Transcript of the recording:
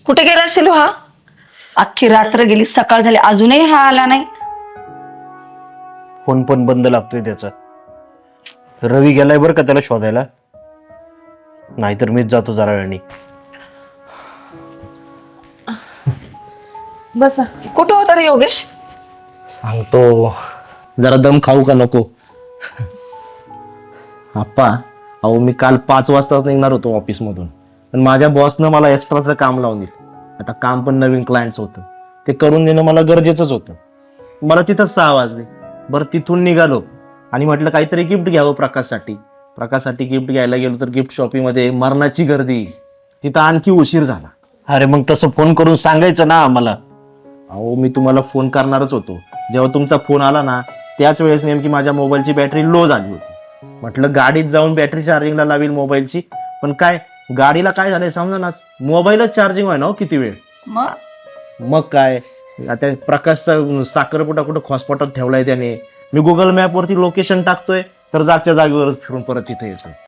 कुठे गेला असेल हो हा? अख्खी रात्र गेली, सकाळ झाली, अजूनही हा आला नाही. फोन पण बंद लागतोय त्याचा. रवी गेलाय बरं का त्याला शोधायला, नाहीतर मीच जातो जरा वेळाने. बसा. कुठं होता रे योगेश? सांगतो, जरा दम खाऊ का नको? आप्पा, अहो मी काल 5 वाजताच निघणार होतो ऑफिसमधून, पण माझ्या बॉसनं मला एक्स्ट्राचं काम लावून दिलं. आता काम पण नवीन क्लायंट्स होतं, ते करून देणं मला गरजेचंच होतं. मला तिथं 6 वाजले. बरं तिथून निघालो आणि म्हटलं काहीतरी गिफ्ट घ्यावं प्रकाशसाठी. प्रकाशसाठी गिफ्ट घ्यायला गेलो तर गिफ्ट शॉपिंगमध्ये मरणाची गर्दी. तिथं आणखी उशीर झाला. अरे मग तसं फोन करून सांगायचं ना आम्हाला. अहो मी तुम्हाला फोन करणारच होतो, जेव्हा तुमचा फोन आला ना त्याच वेळेस नेमकी माझ्या मोबाईलची बॅटरी लो झाली होती. म्हटलं गाडीत जाऊन बॅटरी चार्जिंगला लावील मोबाईलची, पण काय गाडीला काय झालंय समजेनाच, मोबाईलच चार्जिंग व्हाय ना किती वेळ. मग काय, आता प्रकाशचा साखरपुडा कुठं हॉस्पॉटात ठेवलाय त्याने. मी गुगल मॅपवरती लोकेशन टाकतोय तर जागच्या जागेवरच फिरून परत तिथे येतो.